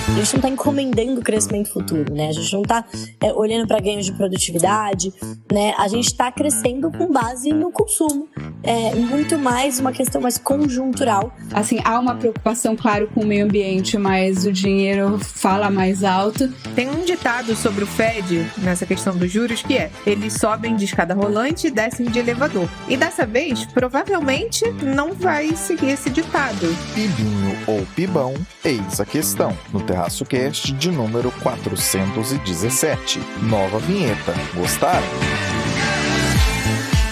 A gente não está encomendando o crescimento futuro, né? A gente não está olhando para ganhos de produtividade, né? A gente está crescendo com base no consumo. É muito mais uma questão mais conjuntural. Assim, há uma preocupação, claro, com o meio ambiente, mas o dinheiro fala mais alto. Tem um ditado sobre o Fed, nessa questão dos juros, que é: eles sobem de escada rolante e descem de elevador. E dessa vez, provavelmente, não vai seguir esse ditado. Pibinho ou pibão, eis a questão. No Terraço Cast de número 417. Nova vinheta. Gostaram?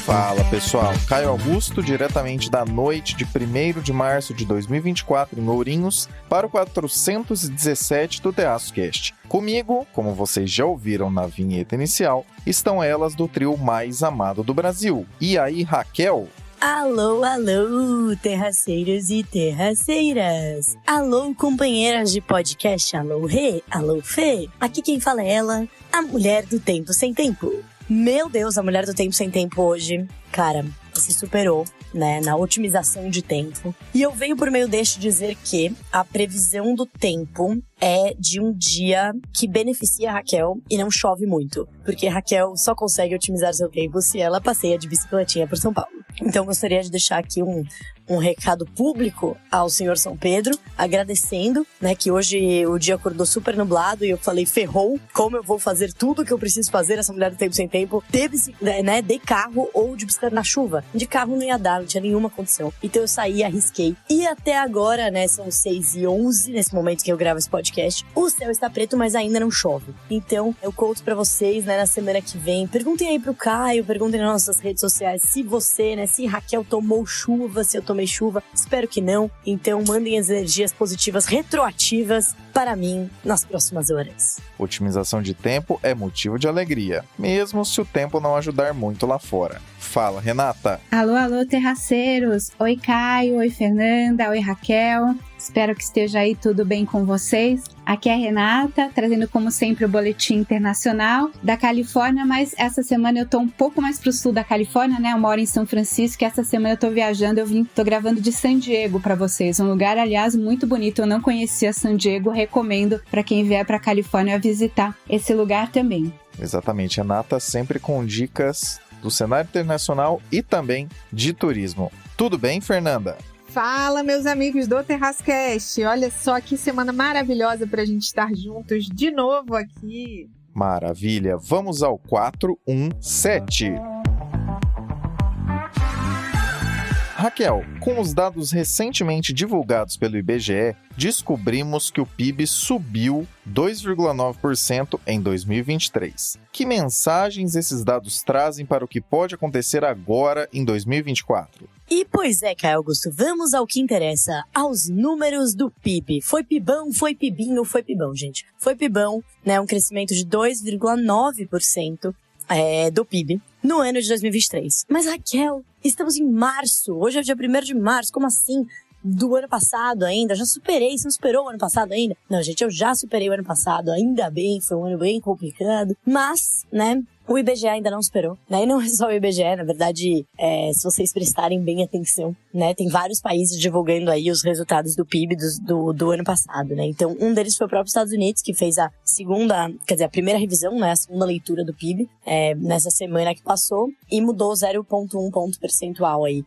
Fala pessoal, Caio Augusto, diretamente da noite de 1º de março de 2024 em Ourinhos, para o 417 do Terraço Cast. Comigo, como vocês já ouviram na vinheta inicial, estão elas do trio mais amado do Brasil. E aí, Raquel? Alô, alô, terraceiros e terraceiras. Alô, companheiras de podcast. Alô, Rê, alô, Fê. Aqui quem fala é ela, a mulher do tempo sem tempo. Meu Deus, a mulher do tempo sem tempo hoje, cara, se superou, né, na otimização de tempo. E eu venho por meio deste dizer que a previsão do tempo é de um dia que beneficia a Raquel e não chove muito. Porque a Raquel só consegue otimizar seu tempo se ela passeia de bicicletinha por São Paulo. Então, gostaria de deixar aqui um recado público ao senhor São Pedro, agradecendo, né, que hoje o dia acordou super nublado e eu falei, ferrou, como eu vou fazer tudo que eu preciso fazer, essa mulher do tempo sem tempo, de carro ou de bicicleta na chuva. De carro não ia dar, não tinha nenhuma condição. Então eu saí, arrisquei. E até agora, né, são 6h11, nesse momento que eu gravo esse podcast, o céu está preto, mas ainda não chove. Então, eu conto pra vocês, né, na semana que vem. Perguntem aí pro Caio, perguntem nas nossas redes sociais se você, né, se Raquel tomou chuva, se eu tomei chuva. Espero que não. Então, mandem as energias positivas retroativas para mim nas próximas horas. Otimização de tempo é motivo de alegria, mesmo se o tempo não ajudar muito lá fora. Fala, Renata. Alô, alô, terraceiros. Oi, Caio. Oi, Fernanda. Oi, Raquel. Espero que esteja aí tudo bem com vocês. Aqui é a Renata, trazendo como sempre o boletim internacional da Califórnia, mas essa semana eu tô um pouco mais pro sul da Califórnia, né? Eu moro em São Francisco e essa semana eu tô viajando, tô gravando de San Diego pra vocês. Um lugar, aliás, muito bonito. Eu não conhecia San Diego, recomendo pra quem vier pra Califórnia visitar esse lugar também. Exatamente, Renata sempre com dicas do cenário internacional e também de turismo. Tudo bem, Fernanda? Fala, meus amigos do Terrascast. Olha só que semana maravilhosa pra gente estar juntos de novo aqui. Maravilha, vamos ao 417. Raquel, com os dados recentemente divulgados pelo IBGE, descobrimos que o PIB subiu 2,9% em 2023. Que mensagens esses dados trazem para o que pode acontecer agora em 2024? E pois é, Caio Augusto, vamos ao que interessa, aos números do PIB. Foi pibão, foi pibinho, foi pibão, gente. Foi pibão, né, um crescimento de 2,9% do PIB no ano de 2023. Mas, Raquel, estamos em março, hoje é o dia 1º de março, como assim? Do ano passado ainda, já superei, você não superou o ano passado ainda? Não, gente, eu já superei o ano passado, ainda bem, foi um ano bem complicado, mas, né, o IBGE ainda não superou, né, e não é só o IBGE, na verdade, se vocês prestarem bem atenção, né, tem vários países divulgando aí os resultados do PIB do ano passado, né, então um deles foi o próprio Estados Unidos, que fez a primeira revisão, né, a segunda leitura do PIB, nessa semana que passou, e mudou 0,1 ponto percentual aí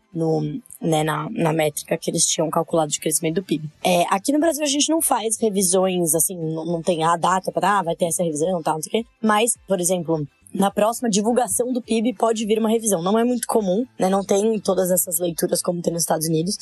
na métrica que eles tinham calculado de crescimento do PIB. Aqui no Brasil a gente não faz revisões, assim, não tem a data para, vai ter essa revisão e tal, não sei o quê. Mas, por exemplo, na próxima divulgação do PIB pode vir uma revisão. Não é muito comum, né? Não tem todas essas leituras como tem nos Estados Unidos,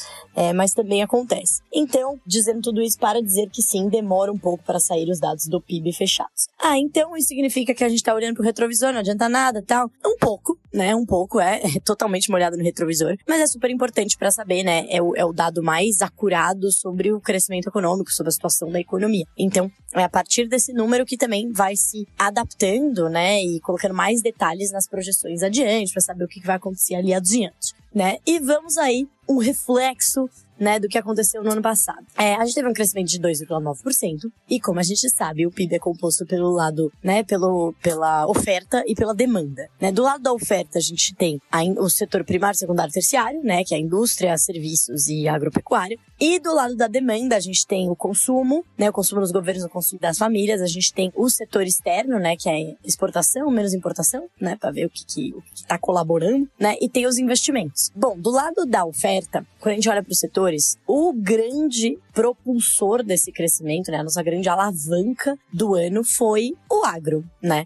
mas também acontece. Então, dizendo tudo isso para dizer que sim, demora um pouco para sair os dados do PIB fechados. Então isso significa que a gente tá olhando pro retrovisor, não adianta nada e tal. Um pouco, né? Um pouco, é totalmente molhado no retrovisor, mas é super importante para saber, né? É o dado mais acurado sobre o crescimento econômico, sobre a situação da economia. Então, é a partir desse número que também vai se adaptando, né? E colocando mais detalhes nas projeções adiante, para saber o que vai acontecer ali adiante, né? E vamos aí, um reflexo né, do que aconteceu no ano passado. A gente teve um crescimento de 2,9% e, como a gente sabe, o PIB é composto pelo lado, né, pela oferta e pela demanda, né? Do lado da oferta, a gente tem o setor primário, secundário e terciário, né, que é a indústria, serviços e agropecuária. E do lado da demanda, a gente tem o consumo, né, o consumo dos governos, o consumo das famílias. A gente tem o setor externo, né, que é exportação, menos importação, né, para ver o que tá colaborando, né, e tem os investimentos. Bom, do lado da oferta, quando a gente olha para os setores, o grande propulsor desse crescimento, né, a nossa grande alavanca do ano foi o agro, né.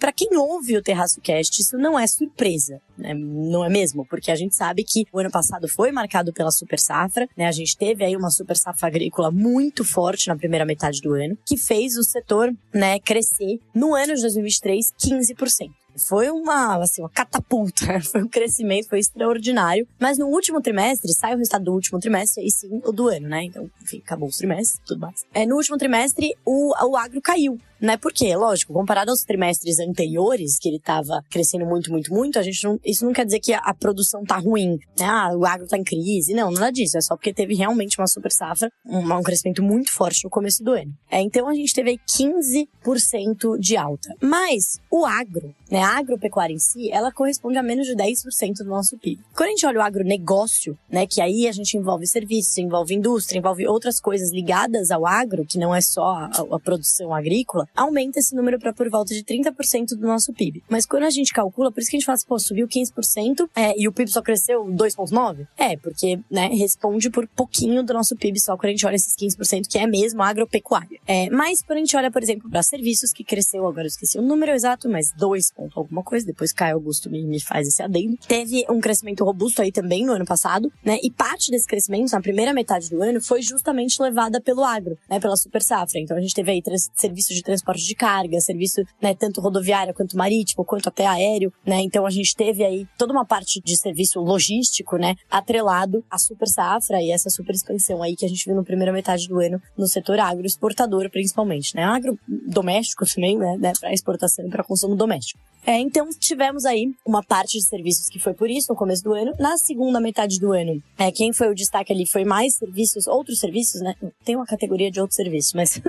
Para quem ouve o Terraço Cast, isso não é surpresa, né? Não é mesmo? Porque a gente sabe que o ano passado foi marcado pela super safra, né? A gente teve aí uma super safra agrícola muito forte na primeira metade do ano, que fez o setor, né, crescer no ano de 2023 15%. Foi uma catapulta, foi um crescimento, foi extraordinário. Mas no último trimestre, sai o resultado do último trimestre e sim o do ano, né? Então, enfim, acabou os trimestres e tudo mais. No último trimestre, o agro caiu, né? Porque, lógico, comparado aos trimestres anteriores, que ele tava crescendo muito, muito, muito, isso não quer dizer que a produção tá ruim, né? O agro tá em crise, não, nada disso. É só porque teve realmente uma super safra, um crescimento muito forte no começo do ano. Então, a gente teve aí 15% de alta. Mas o agro, né, a agropecuária em si, ela corresponde a menos de 10% do nosso PIB. Quando a gente olha o agronegócio, né, que aí a gente envolve serviços, envolve indústria, envolve outras coisas ligadas ao agro, que não é só a produção agrícola, aumenta esse número para por volta de 30% do nosso PIB. Mas quando a gente calcula, por isso que a gente fala assim, subiu 15% e o PIB só cresceu 2,9%? Porque, né, responde por pouquinho do nosso PIB só quando a gente olha esses 15%, que é mesmo a agropecuária. Mas quando a gente olha, por exemplo, para serviços, que cresceu, agora eu esqueci o número exato, mas 2 alguma coisa, depois Caio Augusto me faz esse adendo. Teve um crescimento robusto aí também no ano passado, né? E parte desse crescimento, na primeira metade do ano, foi justamente levada pelo agro, né? Pela super safra. Então a gente teve aí serviços de transporte de carga, serviço, né, tanto rodoviário quanto marítimo, quanto até aéreo, né? Então a gente teve aí toda uma parte de serviço logístico, né, atrelado à super safra e essa super expansão aí que a gente viu na primeira metade do ano no setor agroexportador, principalmente, né? Agro doméstico também, né, para exportação e para consumo doméstico. Então, tivemos aí uma parte de serviços que foi por isso no começo do ano. Na segunda metade do ano, quem foi o destaque ali foi mais serviços, outros serviços, né? Tem uma categoria de outros serviços, mas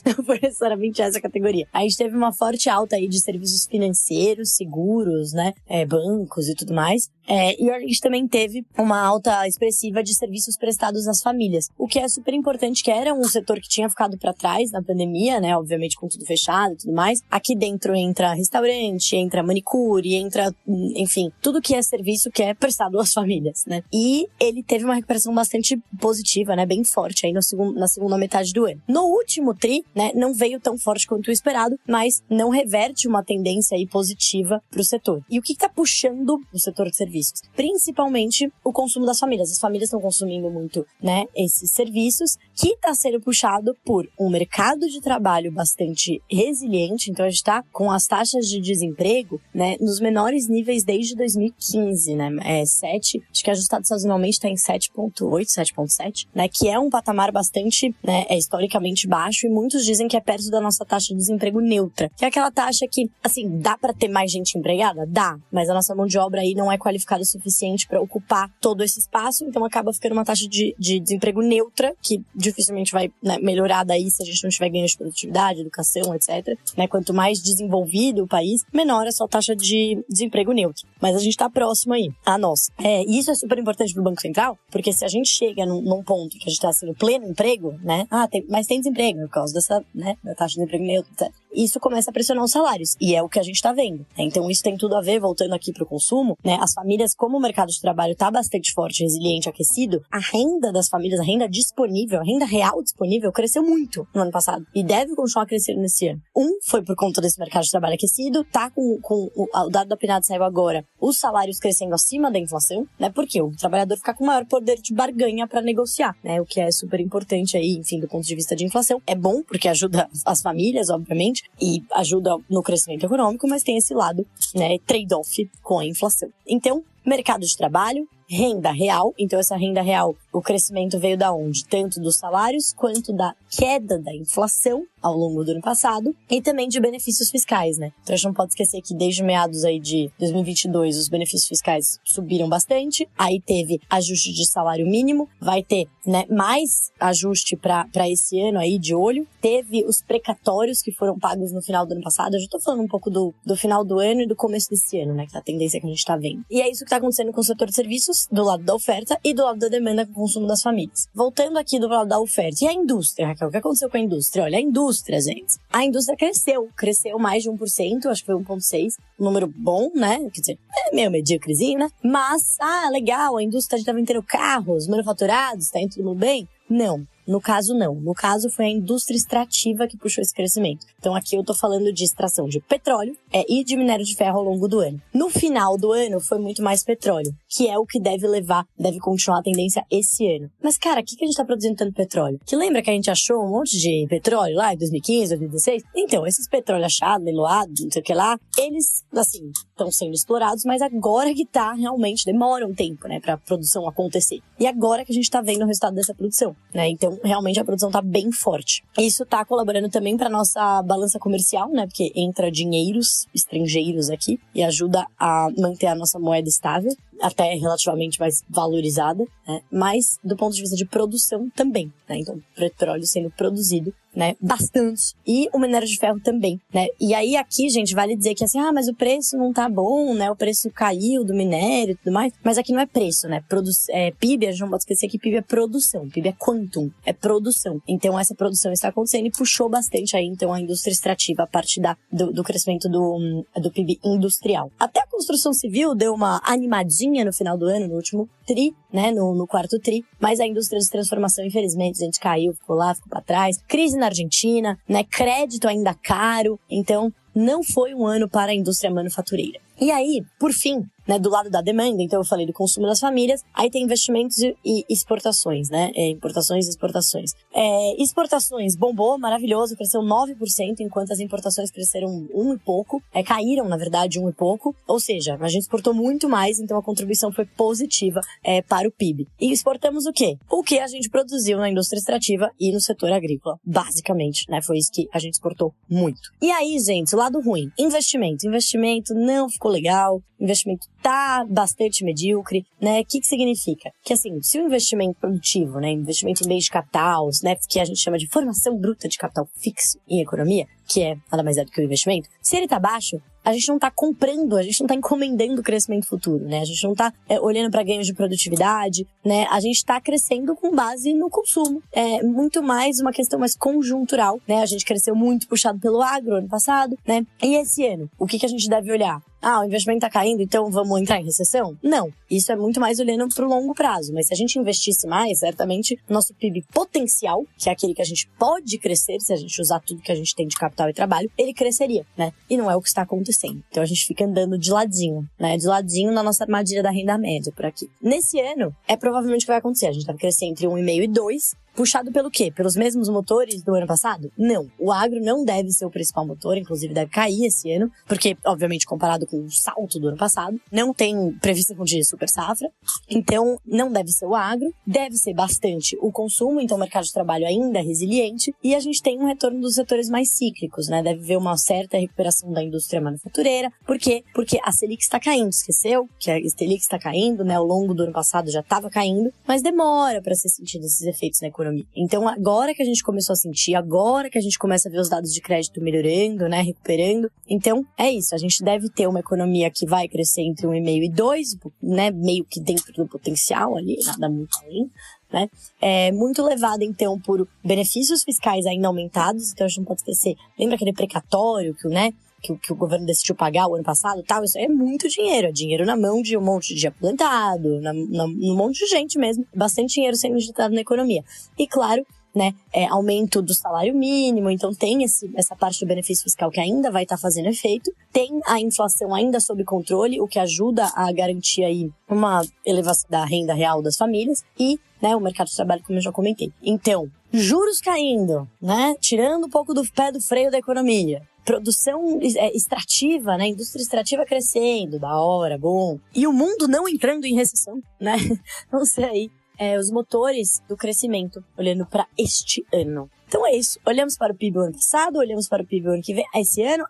não foi necessariamente essa categoria. A gente teve uma forte alta aí de serviços financeiros, seguros, né? Bancos e tudo mais. E a gente também teve uma alta expressiva de serviços prestados às famílias, o que é super importante, que era um setor que tinha ficado para trás na pandemia, né? Obviamente com tudo fechado e tudo mais. Aqui dentro entra restaurante, entra manicure, entra, enfim, tudo que é serviço que é prestado às famílias, né? E ele teve uma recuperação bastante positiva, né? Bem forte aí na segunda metade do ano. No último tri, né? Não veio tão forte quanto o esperado, mas não reverte uma tendência aí positiva pro setor. E o que tá puxando o setor de serviços? Principalmente o consumo das famílias. As famílias estão consumindo muito, né? Esses serviços, que tá sendo puxado por um mercado de trabalho bastante resiliente. Então a gente tá com as taxas de desemprego, né, nos menores níveis desde 2015, né, 7, acho que ajustado sazonalmente está em 7,8, 7,7, né, que é um patamar bastante, né, historicamente baixo, e muitos dizem que é perto da nossa taxa de desemprego neutra, que é aquela taxa que, assim, dá para ter mais gente empregada? Dá, mas a nossa mão de obra aí não é qualificada o suficiente para ocupar todo esse espaço, então acaba ficando uma taxa de desemprego neutra, que dificilmente vai, né, melhorar daí se a gente não tiver ganho de produtividade, educação, etc, né, quanto mais desenvolvido o país, menor a sua taxa de desemprego neutro. Mas a gente está próximo aí, a nossa. E isso é super importante para o Banco Central, porque se a gente chega num ponto que a gente está assim, no pleno emprego, né? Mas tem desemprego por causa dessa, né, da taxa de desemprego neutro, etc. Isso começa a pressionar os salários, e é o que a gente está vendo, né? Então isso tem tudo a ver, voltando aqui para o consumo, né? As famílias, como o mercado de trabalho está bastante forte, resiliente, aquecido, a renda das famílias, a renda disponível, a renda real disponível, cresceu muito no ano passado, e deve continuar crescendo nesse ano. Foi por conta desse mercado de trabalho aquecido, tá com o dado da PNAD saiu agora, os salários crescendo acima da inflação, né? Porque o trabalhador fica com maior poder de barganha para negociar, né? O que é super importante aí, enfim, do ponto de vista de inflação. É bom porque ajuda as famílias, obviamente, e ajuda no crescimento econômico, mas tem esse lado, né, trade-off com a inflação. Então, mercado de trabalho, renda real, então essa renda real, o crescimento veio da onde? Tanto dos salários quanto da queda da inflação ao longo do ano passado e também de benefícios fiscais, né? Então a gente não pode esquecer que desde meados aí de 2022 os benefícios fiscais subiram bastante, aí teve ajuste de salário mínimo, vai ter, né, mais ajuste para esse ano aí de olho, teve os precatórios que foram pagos no final do ano passado, eu já tô falando um pouco do final do ano e do começo desse ano, né, que é a tendência que a gente tá vendo. E é isso que tá acontecendo com o setor de serviços, do lado da oferta e do lado da demanda com o consumo das famílias. Voltando aqui do lado da oferta, e a indústria, Raquel, o que aconteceu com a indústria? Olha, a indústria, gente, a indústria cresceu mais de 1%, acho que foi 1,6%, um número bom, né, quer dizer, é meio medíocrezinho, né, mas, legal, a indústria tá vendendo carros manufaturados, tá indo tudo bem? Não. No caso, não. No caso, foi a indústria extrativa que puxou esse crescimento. Então, aqui eu tô falando de extração de petróleo e de minério de ferro ao longo do ano. No final do ano, foi muito mais petróleo, que é o que deve continuar a tendência esse ano. Mas, cara, o que a gente tá produzindo tanto petróleo? Que lembra que a gente achou um monte de petróleo lá em 2015, 2016? Então, esses petróleos achados, leiloados, não sei o que lá, eles, assim, estão sendo explorados, mas agora que tá realmente, demora um tempo, né, pra produção acontecer. E agora que a gente tá vendo o resultado dessa produção, né? Então, realmente a produção tá bem forte. Isso tá colaborando também pra nossa balança comercial, né? Porque entra dinheiros estrangeiros aqui e ajuda a manter a nossa moeda estável, até relativamente mais valorizada, né? Mas do ponto de vista de produção também, né? Então, petróleo sendo produzido, né, bastante. E o minério de ferro também, né? E aí aqui, gente, vale dizer que assim, mas o preço não tá bom, né? O preço caiu do minério e tudo mais. Mas aqui não é preço, né? PIB, a gente não pode esquecer que PIB é produção. PIB é quantum, é produção. Então essa produção está acontecendo e puxou bastante aí, então, a indústria extrativa, a parte do crescimento do PIB industrial. Até a construção civil deu uma animadinha no final do ano, no último tri, né? No quarto tri. Mas a indústria de transformação, infelizmente, a gente caiu, ficou pra trás. Crise na Argentina, né? Crédito ainda caro. Então, não foi um ano para a indústria manufatureira. E aí, por fim, né, do lado da demanda, então eu falei do consumo das famílias, aí tem investimentos e exportações, né? Importações e exportações. Exportações bombou, maravilhoso, cresceu 9%, enquanto as importações cresceram 1 e pouco, caíram, na verdade, 1 e pouco, ou seja, a gente exportou muito mais, então a contribuição foi positiva para o PIB. E exportamos o quê? O que a gente produziu na indústria extrativa e no setor agrícola, basicamente, né? Foi isso que a gente exportou muito. E aí, gente, o lado ruim, investimento não ficou legal, investimento tá bastante medíocre, né? O que significa? Que assim, se o investimento produtivo, né, investimento em bens de capital, né, que a gente chama de formação bruta de capital fixo em economia, que é nada mais é do que o investimento, se ele tá baixo, a gente não tá comprando, a gente não tá encomendando o crescimento futuro, né? A gente não tá olhando para ganhos de produtividade, né? A gente tá crescendo com base no consumo. É muito mais uma questão mais conjuntural, né? A gente cresceu muito puxado pelo agro ano passado, né? E esse ano, o que a gente deve olhar? O investimento tá caindo, então vamos entrar em recessão? Não. Isso é muito mais olhando pro longo prazo. Mas se a gente investisse mais, certamente, nosso PIB potencial, que é aquele que a gente pode crescer, se a gente usar tudo que a gente tem de capital e trabalho, ele cresceria, né? E não é o que está acontecendo. Então a gente fica andando de ladinho, né? De ladinho na nossa armadilha da renda média por aqui. Nesse ano, provavelmente o que vai acontecer. A gente deve crescer entre 1,5 e 2. Puxado pelo quê? Pelos mesmos motores do ano passado? Não. O agro não deve ser o principal motor, inclusive deve cair esse ano, porque, obviamente, comparado com o salto do ano passado, não tem previsão de super safra, então não deve ser o agro, deve ser bastante o consumo, então o mercado de trabalho ainda é resiliente, e a gente tem um retorno dos setores mais cíclicos, né? Deve ver uma certa recuperação da indústria manufatureira. Por quê? Porque a Selic está caindo, esqueceu? Que a Selic está caindo, né? Ao longo do ano passado já estava caindo, mas demora para ser sentido esses efeitos na economia. Então, agora que a gente começou a sentir, agora que a gente começa a ver os dados de crédito melhorando, né, recuperando, então é isso, a gente deve ter uma economia que vai crescer entre 1,5 e 2, né, meio que dentro do potencial ali, nada muito além, né, muito levada então por benefícios fiscais ainda aumentados, então a gente não pode esquecer, lembra aquele precatório que o governo decidiu pagar o ano passado, tal, isso aí é muito dinheiro, é dinheiro na mão de um monte de aposentado, num monte de gente mesmo, bastante dinheiro sendo injetado na economia. E claro, né, aumento do salário mínimo, então tem essa parte do benefício fiscal que ainda vai estar fazendo efeito, tem a inflação ainda sob controle, o que ajuda a garantir aí uma elevação da renda real das famílias e, né, o mercado de trabalho, como eu já comentei. Então, juros caindo, né, tirando um pouco do pé do freio da economia, produção extrativa, né, indústria extrativa crescendo, da hora, bom, e o mundo não entrando em recessão, né, não sei aí. os motores do crescimento, olhando para este ano. Então é isso. Olhamos para o PIB do ano passado, olhamos para o PIB do ano que vem, esse ano.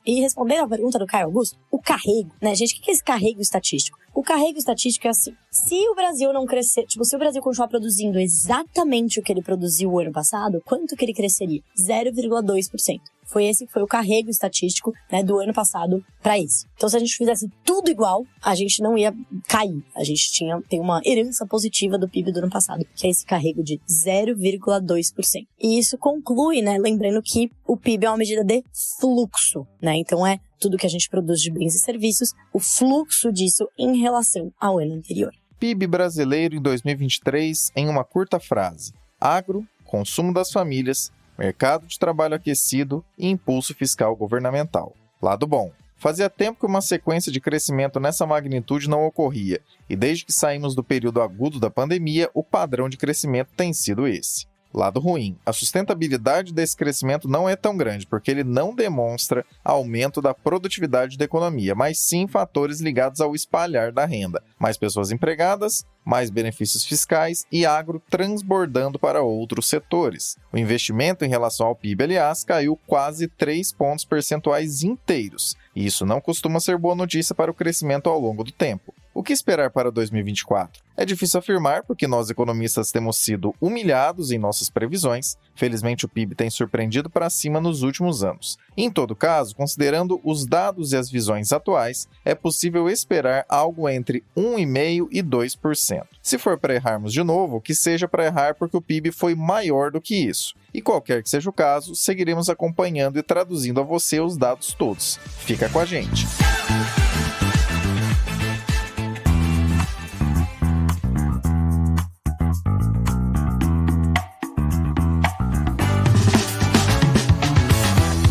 E respondendo a pergunta do Caio Augusto, o carrego, né, gente? O que é esse carrego estatístico? O carrego estatístico é assim, se o Brasil não crescer, se o Brasil continuar produzindo exatamente o que ele produziu o ano passado, quanto que ele cresceria? 0,2%. Esse que foi o carrego estatístico, né, do ano passado para esse. Então, se a gente fizesse tudo igual, a gente não ia cair. A gente tem uma herança positiva do PIB do ano passado, que é esse carrego de 0,2%. E isso conclui, né, lembrando que o PIB é uma medida de fluxo, né? Então, é tudo que a gente produz de bens e serviços, o fluxo disso em relação ao ano anterior. PIB brasileiro em 2023 em uma curta frase. Agro, consumo das famílias, mercado de trabalho aquecido e impulso fiscal governamental. Lado bom. Fazia tempo que uma sequência de crescimento nessa magnitude não ocorria, e desde que saímos do período agudo da pandemia, o padrão de crescimento tem sido esse. Lado ruim, a sustentabilidade desse crescimento não é tão grande, porque ele não demonstra aumento da produtividade da economia, mas sim fatores ligados ao espalhar da renda. Mais pessoas empregadas, mais benefícios fiscais e agro transbordando para outros setores. O investimento em relação ao PIB, aliás, caiu quase 3 pontos percentuais inteiros, e isso não costuma ser boa notícia para o crescimento ao longo do tempo. O que esperar para 2024? É difícil afirmar porque nós economistas temos sido humilhados em nossas previsões. Felizmente o PIB tem surpreendido para cima nos últimos anos. Em todo caso, considerando os dados e as visões atuais, é possível esperar algo entre 1,5% e 2%. Se for para errarmos de novo, que seja para errar porque o PIB foi maior do que isso. E qualquer que seja o caso, seguiremos acompanhando e traduzindo a você os dados todos. Fica com a gente!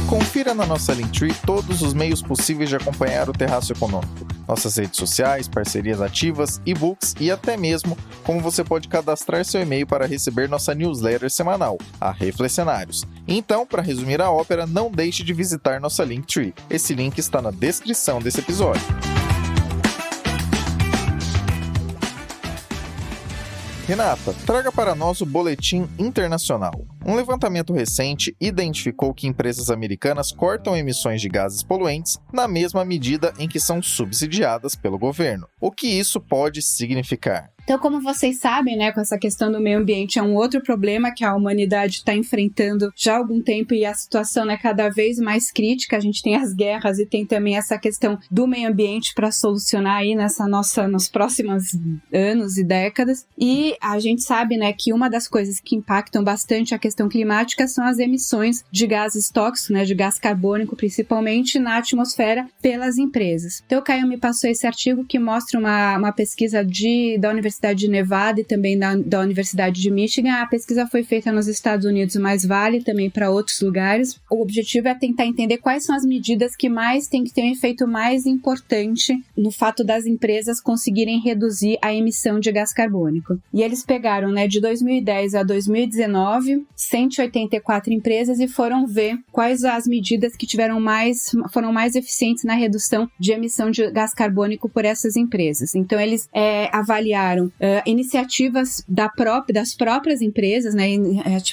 Confira na nossa Linktree todos os meios possíveis de acompanhar o Terraço Econômico. Nossas redes sociais, parcerias ativas, e-books e até mesmo como você pode cadastrar seu e-mail para receber nossa newsletter semanal, a Reflexionários. Então, para resumir a ópera, não deixe de visitar nossa Linktree. Esse link está na descrição desse episódio. Renata, traga para nós o Boletim Internacional. Um levantamento recente identificou que empresas americanas cortam emissões de gases poluentes na mesma medida em que são subsidiadas pelo governo. O que isso pode significar? Então, como vocês sabem, né, com essa questão do meio ambiente é um outro problema que a humanidade está enfrentando já há algum tempo e a situação é cada vez mais crítica. A gente tem as guerras e tem também essa questão do meio ambiente para solucionar aí nos próximos anos e décadas. E a gente sabe, né, que uma das coisas que impactam bastante a questão climática são as emissões de gases tóxicos, né, de gás carbônico, principalmente na atmosfera pelas empresas. Então, o Caio me passou esse artigo que mostra uma pesquisa da Universidade de Nevada e também da Universidade de Michigan. A pesquisa foi feita nos Estados Unidos, mas vale também para outros lugares. O objetivo é tentar entender quais são as medidas que mais têm que ter um efeito mais importante no fato das empresas conseguirem reduzir a emissão de gás carbônico. E eles pegaram, né, de 2010 a 2019, 184 empresas e foram ver quais as medidas que foram mais eficientes na redução de emissão de gás carbônico por essas empresas. Então, eles avaliaram iniciativas das próprias empresas, né?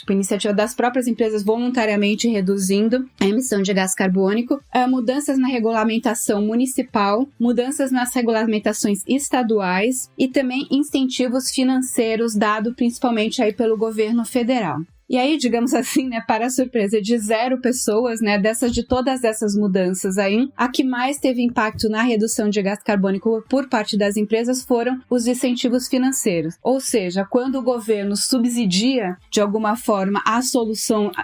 Iniciativa das próprias empresas voluntariamente reduzindo a emissão de gás carbônico, mudanças na regulamentação municipal, mudanças nas regulamentações estaduais e também incentivos financeiros dados principalmente aí pelo governo federal. E aí, digamos assim, né, para a surpresa de 0 pessoas, né, de todas essas mudanças aí, a que mais teve impacto na redução de gás carbônico por parte das empresas foram os incentivos financeiros. Ou seja, quando o governo subsidia, de alguma forma,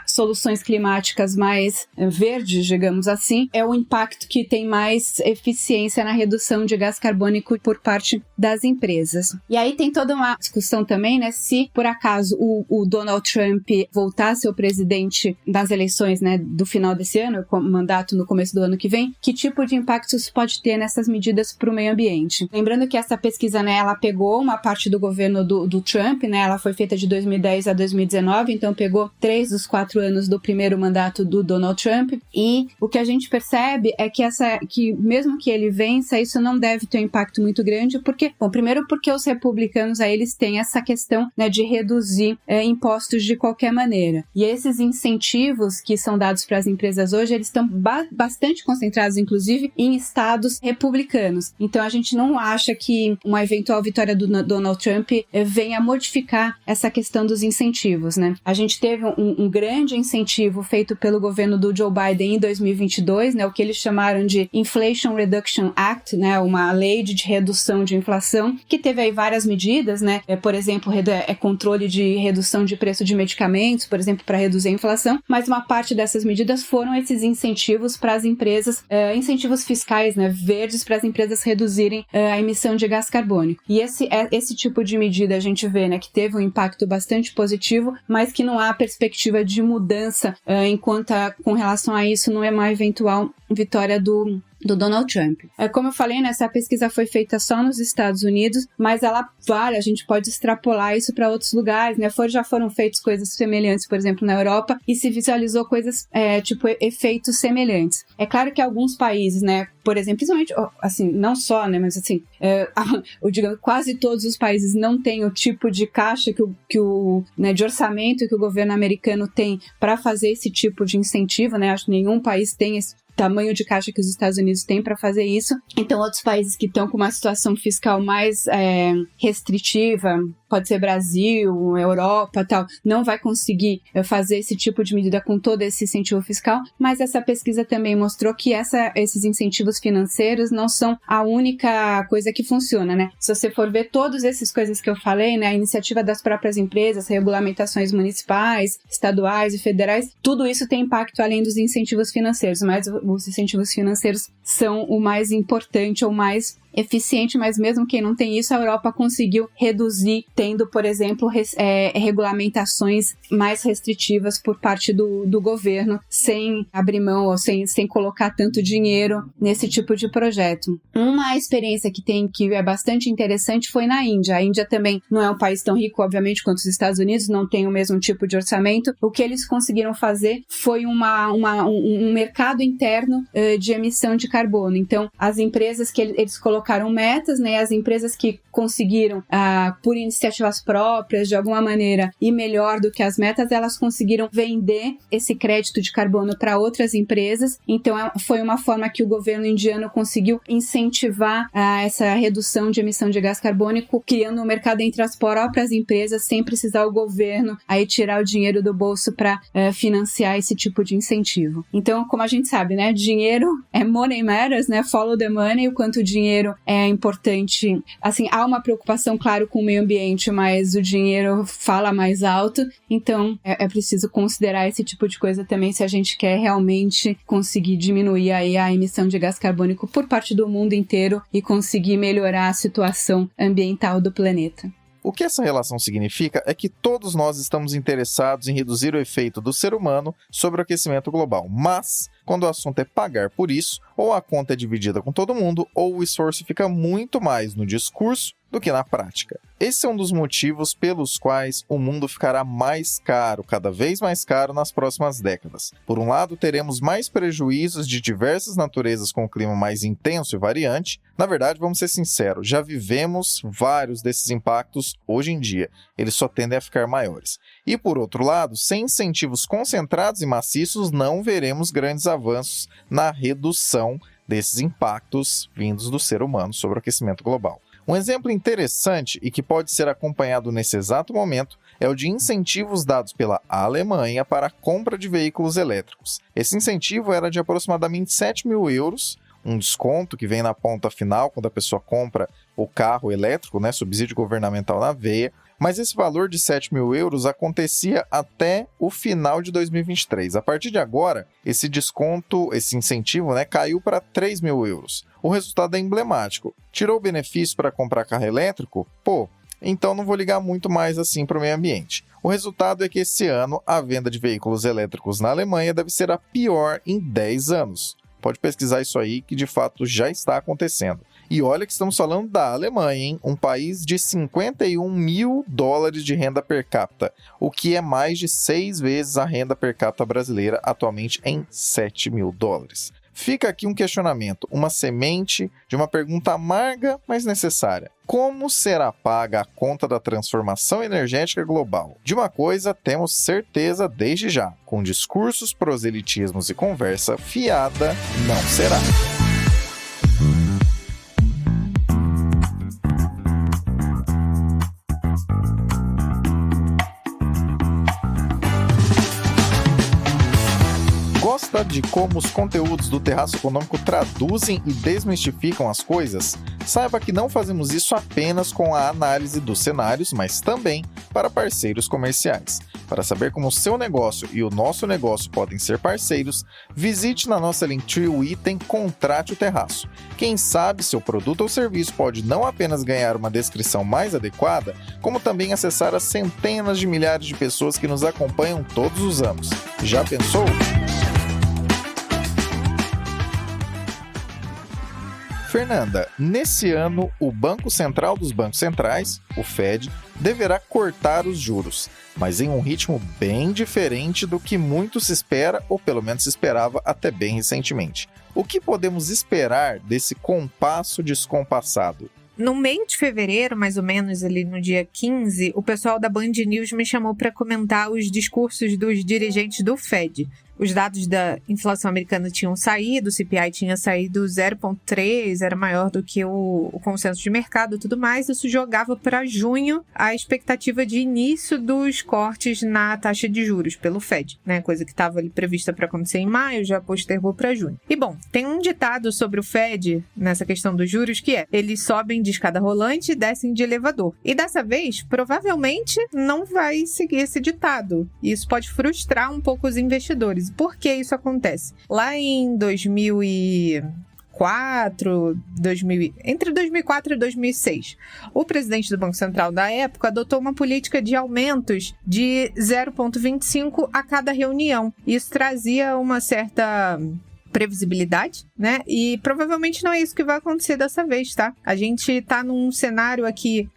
soluções climáticas mais verdes, digamos assim, é o impacto que tem mais eficiência na redução de gás carbônico por parte das empresas. E aí tem toda uma discussão também, né, se por acaso o Donald Trump voltar a ser o presidente das eleições, né, do final desse ano, com o mandato no começo do ano que vem, que tipo de impacto isso pode ter nessas medidas para o meio ambiente. Lembrando que essa pesquisa, né, ela pegou uma parte do governo do Trump, né, ela foi feita de 2010 a 2019, então pegou 3 dos 4 anos do primeiro mandato do Donald Trump, e o que a gente percebe é que mesmo que ele vença, isso não deve ter um impacto muito grande, primeiro porque os republicanos aí, eles têm essa questão, né, de reduzir impostos de qualquer maneira. E esses incentivos que são dados para as empresas hoje, eles estão bastante concentrados, inclusive, em estados republicanos. Então, a gente não acha que uma eventual vitória do Donald Trump venha modificar essa questão dos incentivos, né? A gente teve um grande incentivo feito pelo governo do Joe Biden em 2022, né, o que eles chamaram de Inflation Reduction Act, né, uma lei de redução de inflação, que teve aí várias medidas, né, por exemplo, controle de redução de preço de medicamentos, por exemplo, para reduzir a inflação, mas uma parte dessas medidas foram esses incentivos para as empresas, incentivos fiscais, né, verdes, para as empresas reduzirem a emissão de gás carbônico. E esse tipo de medida a gente vê, né, que teve um impacto bastante positivo, mas que não há perspectiva de mudança com relação a isso numa eventual vitória do Donald Trump. Como eu falei, né, essa pesquisa foi feita só nos Estados Unidos, mas ela vale, a gente pode extrapolar isso para outros lugares, né? Já foram feitas coisas semelhantes, por exemplo, na Europa, e se visualizou coisas, efeitos semelhantes. É claro que alguns países, né, por exemplo, principalmente, assim, não só, né, mas assim, digamos, quase todos os países não têm o tipo de caixa né, de orçamento que o governo americano tem para fazer esse tipo de incentivo, né? Acho que nenhum país tem esse tamanho de caixa que os Estados Unidos têm para fazer isso. Então, outros países que estão com uma situação fiscal mais restritiva, pode ser Brasil, Europa, tal, não vai conseguir fazer esse tipo de medida com todo esse incentivo fiscal, mas essa pesquisa também mostrou que esses incentivos financeiros não são a única coisa que funciona, né? Se você for ver todas essas coisas que eu falei, né, a iniciativa das próprias empresas, regulamentações municipais, estaduais e federais, tudo isso tem impacto além dos incentivos financeiros, mas os incentivos financeiros são o mais importante ou mais eficiente, mas mesmo quem não tem isso, a Europa conseguiu reduzir, tendo, por exemplo, regulamentações mais restritivas por parte do governo, sem abrir mão ou sem colocar tanto dinheiro nesse tipo de projeto. Uma experiência que é bastante interessante foi na Índia. A Índia também não é um país tão rico, obviamente, quanto os Estados Unidos, não tem o mesmo tipo de orçamento. O que eles conseguiram fazer foi um mercado interno de emissão de carbono. Então, as empresas que eles colocaram metas, né? As empresas que conseguiram, por iniciativas próprias, de alguma maneira, ir melhor do que as metas, elas conseguiram vender esse crédito de carbono para outras empresas. Então, foi uma forma que o governo indiano conseguiu incentivar essa redução de emissão de gás carbônico, criando um mercado entre as próprias empresas, sem precisar o governo aí tirar o dinheiro do bolso para financiar esse tipo de incentivo. Então, como a gente sabe, né? Dinheiro money matters, né? Follow the money, o quanto o dinheiro é importante. Assim, há uma preocupação, claro, com o meio ambiente, mas o dinheiro fala mais alto, então é preciso considerar esse tipo de coisa também se a gente quer realmente conseguir diminuir aí a emissão de gás carbônico por parte do mundo inteiro e conseguir melhorar a situação ambiental do planeta. O que essa relação significa é que todos nós estamos interessados em reduzir o efeito do ser humano sobre o aquecimento global, mas quando o assunto é pagar por isso, ou a conta é dividida com todo mundo, ou o esforço fica muito mais no discurso do que na prática. Esse é um dos motivos pelos quais o mundo ficará mais caro, cada vez mais caro nas próximas décadas. Por um lado, teremos mais prejuízos de diversas naturezas com o clima mais intenso e variante. Na verdade, vamos ser sinceros, já vivemos vários desses impactos hoje em dia. Eles só tendem a ficar maiores. E por outro lado, sem incentivos concentrados e maciços, não veremos grandes avanços na redução desses impactos vindos do ser humano sobre o aquecimento global. Um exemplo interessante e que pode ser acompanhado nesse exato momento é o de incentivos dados pela Alemanha para a compra de veículos elétricos. Esse incentivo era de aproximadamente 7 mil euros, um desconto que vem na ponta final quando a pessoa compra o carro elétrico, né, subsídio governamental na veia. Mas esse valor de 7 mil euros acontecia até o final de 2023. A partir de agora, esse desconto, esse incentivo, né, caiu para 3 mil euros. O resultado é emblemático. Tirou o benefício para comprar carro elétrico? então não vou ligar muito mais assim para o meio ambiente. O resultado é que esse ano a venda de veículos elétricos na Alemanha deve ser a pior em 10 anos. Pode pesquisar isso aí, que de fato já está acontecendo. E olha que estamos falando da Alemanha, hein? Um país de $51 mil de renda per capita, o que é mais de 6 vezes a renda per capita brasileira, atualmente em $7 mil. Fica aqui um questionamento, uma semente de uma pergunta amarga, mas necessária. Como será paga a conta da transformação energética global? De uma coisa temos certeza desde já, com discursos, proselitismos e conversa fiada, não será. Gosta de como os conteúdos do Terraço Econômico traduzem e desmistificam as coisas? Saiba que não fazemos isso apenas com a análise dos cenários, mas também para parceiros comerciais. Para saber como o seu negócio e o nosso negócio podem ser parceiros, visite na nossa Linktree o item Contrate o Terraço. Quem sabe seu produto ou serviço pode não apenas ganhar uma descrição mais adequada, como também acessar as centenas de milhares de pessoas que nos acompanham todos os anos. Já pensou? Fernanda, nesse ano, o Banco Central dos Bancos Centrais, o Fed, deverá cortar os juros, mas em um ritmo bem diferente do que muito se espera, ou pelo menos se esperava até bem recentemente. O que podemos esperar desse compasso descompassado? No meio de fevereiro, mais ou menos ali no dia 15, o pessoal da Band News me chamou para comentar os discursos dos dirigentes do Fed. Os dados da inflação americana tinham saído, o CPI tinha saído 0,3, era maior do que o consenso de mercado e tudo mais. Isso jogava para junho a expectativa de início dos cortes na taxa de juros pelo Fed, né? Coisa que estava ali prevista para acontecer em maio, já postergou para junho. E bom, tem um ditado sobre o Fed nessa questão dos juros que é: eles sobem de escada rolante e descem de elevador. E dessa vez, provavelmente não vai seguir esse ditado. Isso pode frustrar um pouco os investidores. Por que isso acontece? Lá em 2004, entre 2004 e 2006, o presidente do Banco Central da época adotou uma política de aumentos de 0,25 a cada reunião. Isso trazia uma certa previsibilidade, né? E provavelmente não é isso que vai acontecer dessa vez, tá? A gente tá num cenário aqui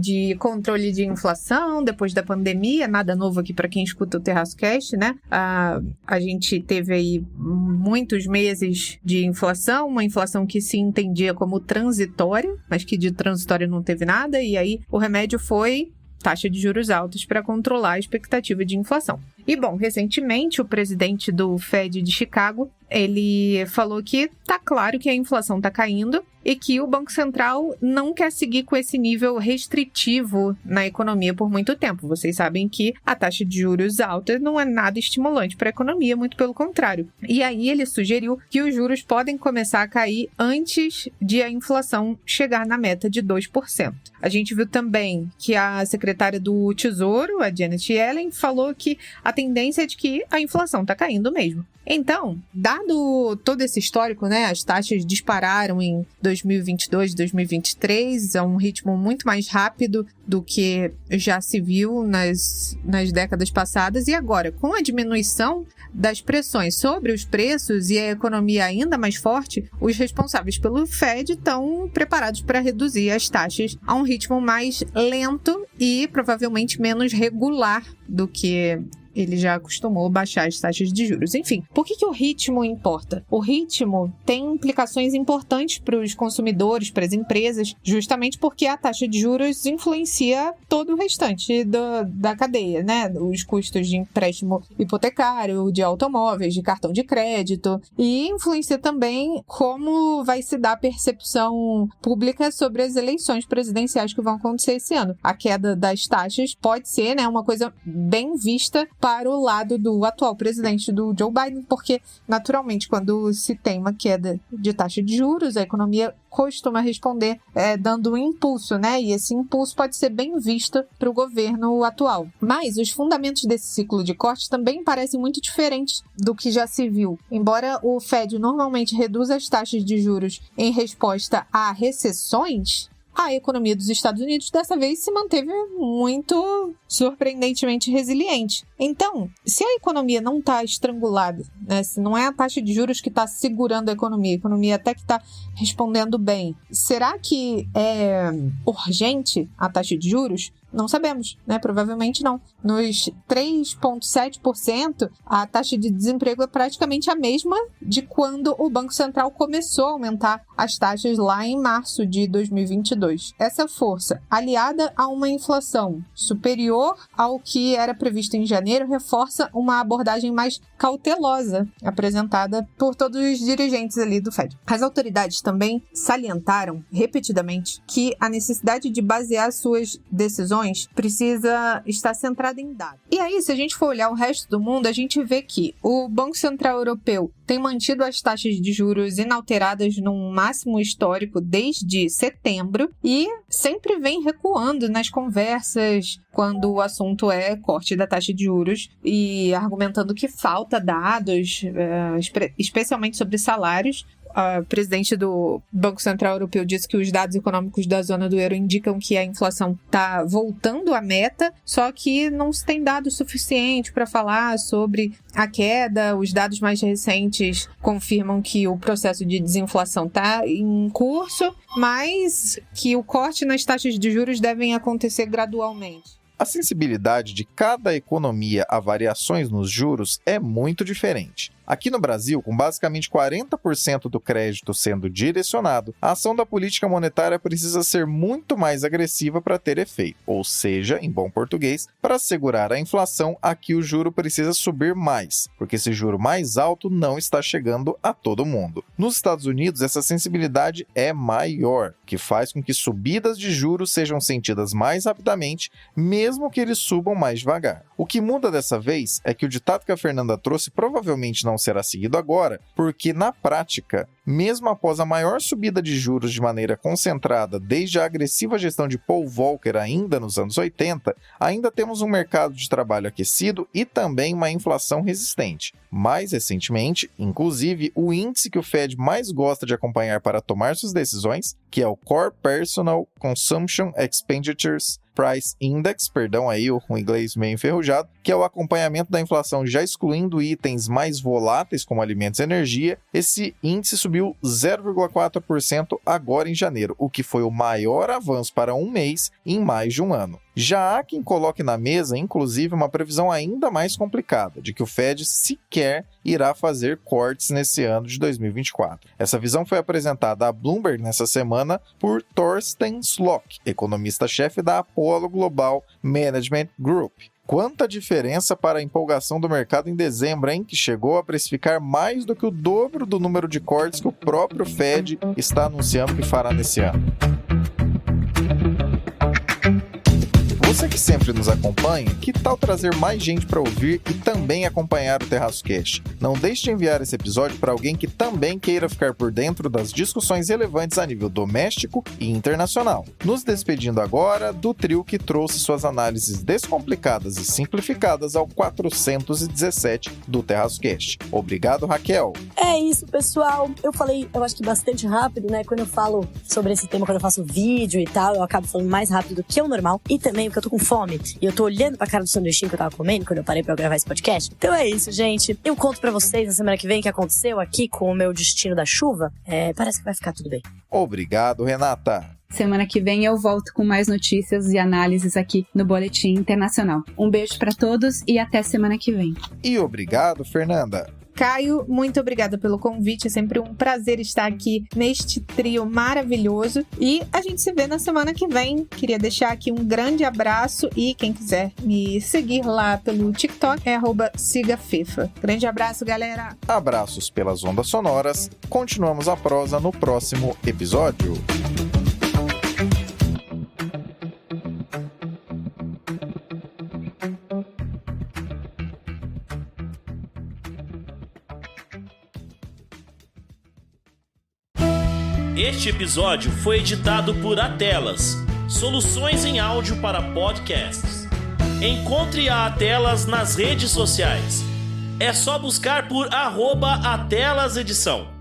de controle de inflação depois da pandemia, nada novo aqui para quem escuta o Terraço Cast, né? A gente teve aí muitos meses de inflação, uma inflação que se entendia como transitória, mas que de transitória não teve nada, e aí o remédio foi taxa de juros altos para controlar a expectativa de inflação. E bom, recentemente o presidente do Fed de Chicago, ele falou que tá claro que a inflação tá caindo e que o Banco Central não quer seguir com esse nível restritivo na economia por muito tempo. Vocês sabem que a taxa de juros alta não é nada estimulante para a economia, muito pelo contrário. E aí ele sugeriu que os juros podem começar a cair antes de a inflação chegar na meta de 2%. A gente viu também que a secretária do Tesouro, a Janet Yellen, falou que a tendência é de que a inflação está caindo mesmo. Então, dado todo esse histórico, né, as taxas dispararam em 2022, 2023, a um ritmo muito mais rápido do que já se viu nas décadas passadas. E agora, com a diminuição das pressões sobre os preços e a economia ainda mais forte, os responsáveis pelo Fed estão preparados para reduzir as taxas a um ritmo mais lento e provavelmente menos regular do que ele já acostumou baixar as taxas de juros. Enfim, por que o ritmo importa? O ritmo tem implicações importantes para os consumidores, para as empresas, justamente porque a taxa de juros influencia todo o restante da cadeia, né? Os custos de empréstimo hipotecário, de automóveis, de cartão de crédito, e influencia também como vai se dar a percepção pública sobre as eleições presidenciais que vão acontecer esse ano. A queda das taxas pode ser, né, uma coisa bem vista para o lado do atual presidente, do Joe Biden, porque, naturalmente, quando se tem uma queda de taxa de juros, a economia costuma responder dando um impulso, né? E esse impulso pode ser bem visto para o governo atual. Mas os fundamentos desse ciclo de cortes também parecem muito diferentes do que já se viu. Embora o Fed normalmente reduza as taxas de juros em resposta a recessões, a economia dos Estados Unidos dessa vez se manteve muito surpreendentemente resiliente. Então, se a economia não está estrangulada, né, se não é a taxa de juros que está segurando a economia até que está respondendo bem, será que é urgente a taxa de juros? Não sabemos, né? Provavelmente não. Nos 3,7%, a taxa de desemprego é praticamente a mesma de quando o Banco Central começou a aumentar as taxas lá em março de 2022. Essa força, aliada a uma inflação superior ao que era previsto em janeiro, reforça uma abordagem mais cautelosa apresentada por todos os dirigentes ali do Fed. As autoridades também salientaram repetidamente que a necessidade de basear suas decisões precisa estar centrada em dados. E aí, se a gente for olhar o resto do mundo, a gente vê que o Banco Central Europeu tem mantido as taxas de juros inalteradas num máximo histórico desde setembro e sempre vem recuando nas conversas quando o assunto é corte da taxa de juros e argumentando que falta dados, especialmente sobre salários. A presidente do Banco Central Europeu disse que os dados econômicos da zona do euro indicam que a inflação está voltando à meta, só que não se tem dado suficiente para falar sobre a queda. Os dados mais recentes confirmam que o processo de desinflação está em curso, mas que o corte nas taxas de juros devem acontecer gradualmente. A sensibilidade de cada economia a variações nos juros é muito diferente. Aqui no Brasil, com basicamente 40% do crédito sendo direcionado, a ação da política monetária precisa ser muito mais agressiva para ter efeito. Ou seja, em bom português, para segurar a inflação, aqui o juro precisa subir mais, porque esse juro mais alto não está chegando a todo mundo. Nos Estados Unidos, essa sensibilidade é maior, que faz com que subidas de juros sejam sentidas mais rapidamente, mesmo que eles subam mais devagar. O que muda dessa vez é que o ditado que a Fernanda trouxe provavelmente não será seguido agora, porque na prática, mesmo após a maior subida de juros de maneira concentrada desde a agressiva gestão de Paul Volcker ainda nos anos 80, ainda temos um mercado de trabalho aquecido e também uma inflação resistente. Mais recentemente, inclusive, o índice que o Fed mais gosta de acompanhar para tomar suas decisões, que é o Core Personal Consumption Expenditures Price Index, aí o inglês meio enferrujado, que é o acompanhamento da inflação já excluindo itens mais voláteis como alimentos e energia. Esse índice subiu 0,4% agora em janeiro, o que foi o maior avanço para um mês em mais de um ano. Já há quem coloque na mesa, inclusive, uma previsão ainda mais complicada, de que o Fed sequer irá fazer cortes nesse ano de 2024. Essa visão foi apresentada à Bloomberg nessa semana por Thorsten Slock, economista-chefe da Apollo Global Management Group. Quanta diferença para a empolgação do mercado em dezembro, hein? Que chegou a precificar mais do que o dobro do número de cortes que o próprio Fed está anunciando que fará nesse ano. Você que sempre nos acompanha, que tal trazer mais gente para ouvir e também acompanhar o Terraço Cast? Não deixe de enviar esse episódio para alguém que também queira ficar por dentro das discussões relevantes a nível doméstico e internacional. Nos despedindo agora do trio que trouxe suas análises descomplicadas e simplificadas ao 417 do Terraço Cast. Obrigado, Raquel. É isso, pessoal. Eu falei, eu acho que bastante rápido, né? Quando eu falo sobre esse tema, quando eu faço vídeo e tal, eu acabo falando mais rápido do que o normal. E também porque eu tô com fome e eu tô olhando pra cara do sanduichinho que eu tava comendo quando eu parei pra eu gravar esse podcast. Então é isso, gente. Eu conto pra vocês na semana que vem o que aconteceu aqui com o meu destino da chuva. Parece que vai ficar tudo bem. Obrigado, Renata. Semana que vem eu volto com mais notícias e análises aqui no Boletim Internacional. Um beijo pra todos e até semana que vem. E obrigado, Fernanda. Caio, muito obrigada pelo convite, é sempre um prazer estar aqui neste trio maravilhoso e a gente se vê na semana que vem. Queria deixar aqui um grande abraço e quem quiser me seguir lá pelo TikTok é @sigafefa. Grande abraço, galera! Abraços pelas ondas sonoras, continuamos a prosa no próximo episódio. Este episódio foi editado por Atelas, soluções em áudio para podcasts. Encontre a Atelas nas redes sociais. É só buscar por @AtelasEdição.